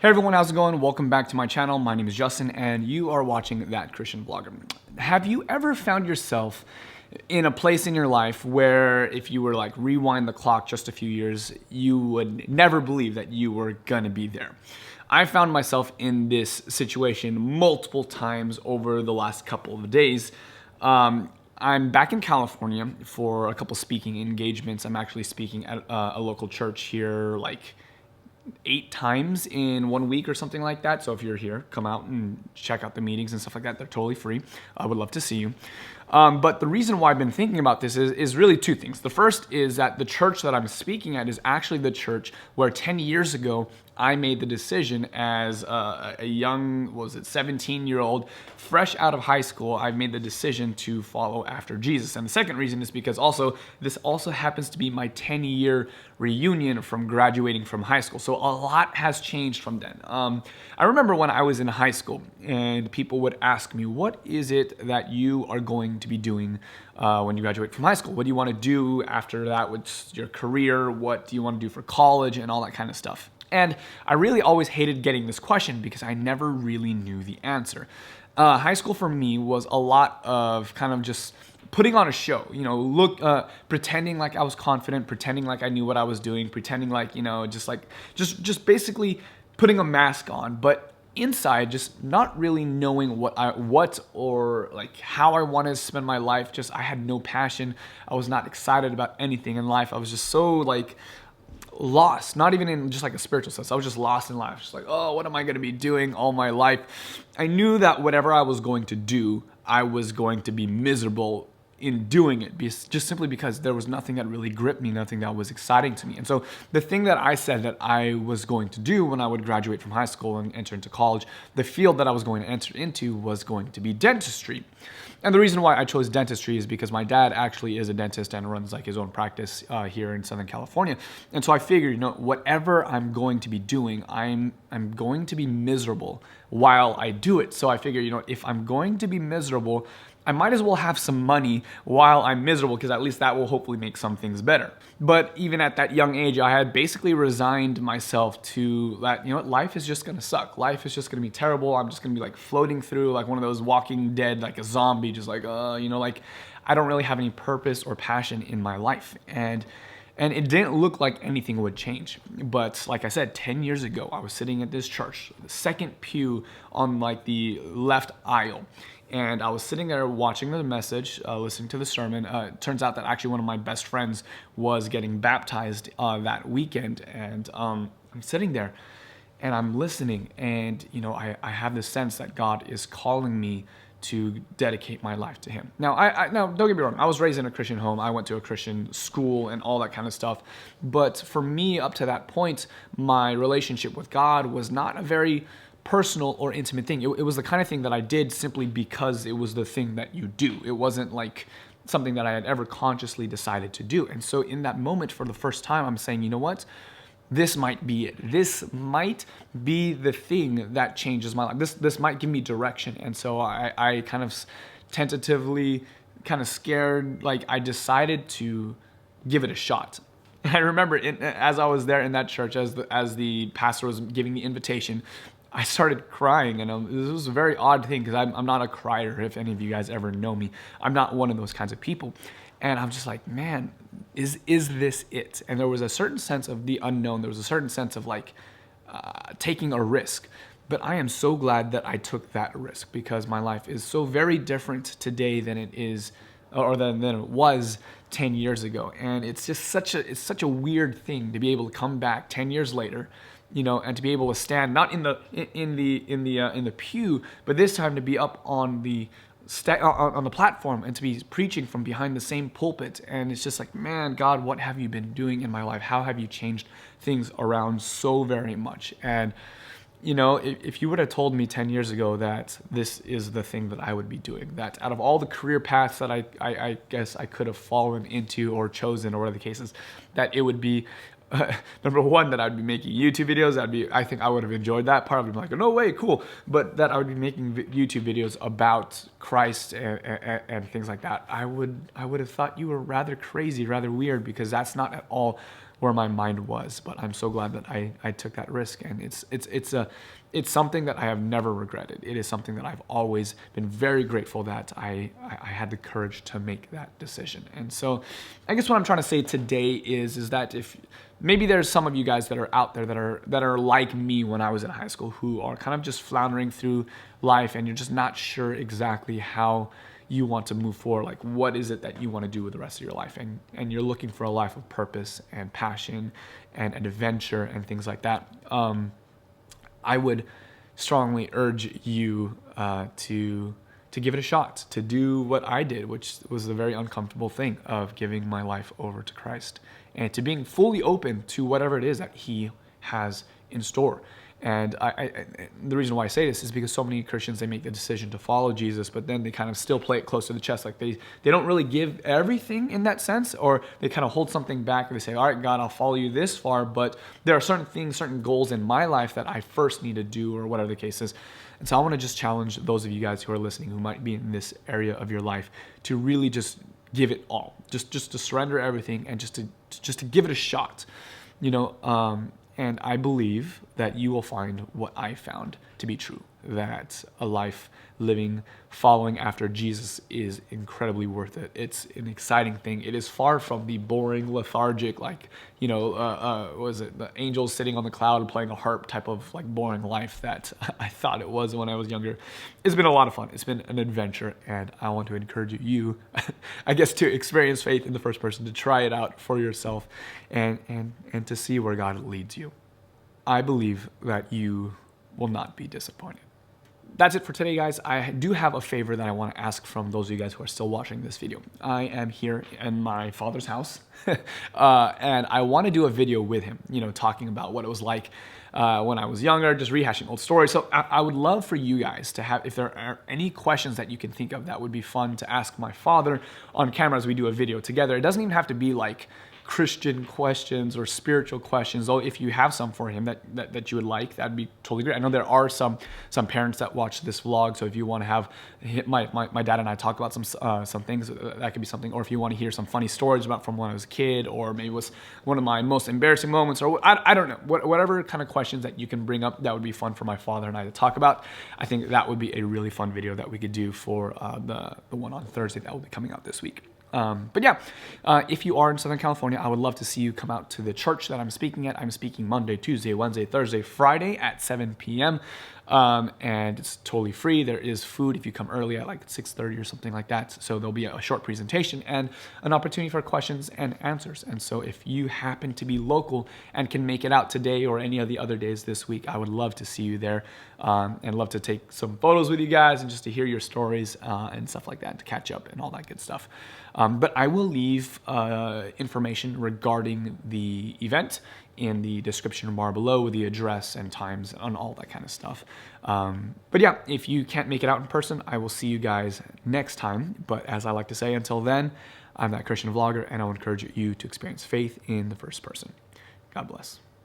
Hey everyone, how's it going? Welcome back to my channel. My name is Justin and you are watching That Christian Vlogger. Have you ever found yourself in a place in your life where if you were like rewind the clock just a few years, you would never believe that you were gonna be there? I found myself in this situation multiple times over the last couple of days. I'm back in California for a couple speaking engagements. I'm actually speaking at a local church here like 8 times in 1 week or something like that. So if you're here, come out and check out the meetings and stuff like that. They're totally free. I would love to see you. But the reason why I've been thinking about this is really two things. The first is that the church that I'm speaking at is actually the church where 10 years ago I made the decision as a young, 17-year-old, fresh out of high school. I've made the decision to follow after Jesus. And the second reason is because this also happens to be my 10-year reunion from graduating from high school. So a lot has changed from then. I remember when I was in high school and people would ask me, what is it that you are going to be doing when you graduate from high school? What do you want to do after that? What's your career? What do you want to do for college and all that kind of stuff? And I really always hated getting this question because I never really knew the answer. High school for me was a lot of kind of just putting on a show, pretending like I was confident, pretending like I knew what I was doing, pretending like, just basically putting a mask on, but inside just not really knowing what or like how I wanted to spend my life. Just I had no passion. I was not excited about anything in life. I was just so like lost, not even in just like a spiritual sense. I was just lost in life. Just like, oh, what am I going to be doing all my life? I knew that whatever I was going to do, I was going to be miserable in doing it, just simply because there was nothing that really gripped me, nothing that was exciting to me. And so the thing that I said that I was going to do when I would graduate from high school and enter into college, the field that I was going to enter into was going to be dentistry. And the reason why I chose dentistry is because my dad actually is a dentist and runs like his own practice here in Southern California. And so I figured, whatever I'm going to be doing, I'm going to be miserable while I do it. So I figured, if I'm going to be miserable, I might as well have some money while I'm miserable, because at least that will hopefully make some things better. But even at that young age, I had basically resigned myself to that, life is just gonna suck. Life is just gonna be terrible. I'm just gonna be like floating through like one of those Walking Dead, like a zombie, just like, like I don't really have any purpose or passion in my life. And it didn't look like anything would change. But like I said, 10 years ago, I was sitting at this church, the second pew on like the left aisle. And I was sitting there watching the message, listening to the sermon. It turns out that actually one of my best friends was getting baptized that weekend. And I'm sitting there and I'm listening. And, I have this sense that God is calling me to dedicate my life to him. Now, now, don't get me wrong. I was raised in a Christian home. I went to a Christian school and all that kind of stuff. But for me, up to that point, my relationship with God was not a very personal or intimate thing. It was the kind of thing that I did simply because it was the thing that you do. It wasn't like something that I had ever consciously decided to do. And so in that moment, for the first time, I'm saying, you know what? This might be it. This might be the thing that changes my life. This might give me direction. And so I kind of tentatively, kind of scared, like I decided to give it a shot. And I remember as I was there in that church, as the pastor was giving the invitation, I started crying, and this was a very odd thing because I'm not a crier. If any of you guys ever know me, I'm not one of those kinds of people. And I'm just like, man, is this it? And there was a certain sense of the unknown. There was a certain sense of like taking a risk. But I am so glad that I took that risk, because my life is so very different today than it is, or than it was 10 years ago. And it's just such a weird thing to be able to come back 10 years later, and to be able to stand not in the pew, but this time to be up on the platform and to be preaching from behind the same pulpit. And it's just like, man, God, what have you been doing in my life? How have you changed things around so very much? And if you would have told me 10 years ago that this is the thing that I would be doing, that out of all the career paths that I guess I could have fallen into or chosen, or whatever the case is, that it would be number one, that I'd be making YouTube videos. I think I would have enjoyed that part. I would be like, no way, cool. But that I would be making YouTube videos about Christ and things like that. I would have thought you were rather crazy, rather weird, because that's not at all where my mind was. But I'm so glad that I took that risk, and it's something that I have never regretted. It is something that I've always been very grateful that I had the courage to make that decision. And so I guess what I'm trying to say today is that if maybe there's some of you guys that are out there that are like me when I was in high school, who are kind of just floundering through life, and you're just not sure exactly how you want to move forward. Like, what is it that you want to do with the rest of your life? And you're looking for a life of purpose and passion and adventure and things like that. I would strongly urge you to give it a shot, to do what I did, which was a very uncomfortable thing of giving my life over to Christ and to being fully open to whatever it is that He has in store. And the reason why I say this is because so many Christians, they make the decision to follow Jesus, but then they kind of still play it close to the chest. Like they don't really give everything in that sense, or they kind of hold something back and they say, all right, God, I'll follow you this far, but there are certain things, certain goals in my life that I first need to do, or whatever the case is. And so I want to just challenge those of you guys who are listening, who might be in this area of your life, to really just give it all, just to surrender everything and just to give it a shot, And I believe that you will find what I found to be true, that a life living, following after Jesus is incredibly worth it. It's an exciting thing. It is far from the boring, lethargic, was it the angels sitting on the cloud playing a harp type of like boring life that I thought it was when I was younger. It's been a lot of fun. It's been an adventure, and I want to encourage you, I guess, to experience faith in the first person, to try it out for yourself, and to see where God leads you. I believe that you will not be disappointed. That's it for today, guys. I do have a favor that I want to ask from those of you guys who are still watching this video. I am here in my father's house, and I want to do a video with him, talking about what it was like when I was younger, just rehashing old stories. So I would love for you guys to have, if there are any questions that you can think of that would be fun to ask my father on camera as we do a video together. It doesn't even have to be like Christian questions or spiritual questions, though if you have some for him that you would like, that'd be totally great. I know there are some parents that watch this vlog, so if you want to have my dad and I talk about some things, that could be something. Or if you want to hear some funny stories about from when I was a kid, or maybe it was one of my most embarrassing moments, or I don't know, whatever kind of questions that you can bring up, that would be fun for my father and I to talk about. I think that would be a really fun video that we could do for the one on Thursday that will be coming out this week. But yeah, if you are in Southern California, I would love to see you come out to the church that I'm speaking at. I'm speaking Monday, Tuesday, Wednesday, Thursday, Friday at 7 p.m. And it's totally free. There is food if you come early at like 6:30 or something like that. So there'll be a short presentation and an opportunity for questions and answers. And so if you happen to be local and can make it out today or any of the other days this week, I would love to see you there, and love to take some photos with you guys and just to hear your stories and stuff like that, to catch up and all that good stuff. But I will leave information regarding the event in the description bar below, with the address and times and all that kind of stuff. But yeah, if you can't make it out in person, I will see you guys next time. But as I like to say, until then, I'm that Christian vlogger, and I'll encourage you to experience faith in the first person. God bless.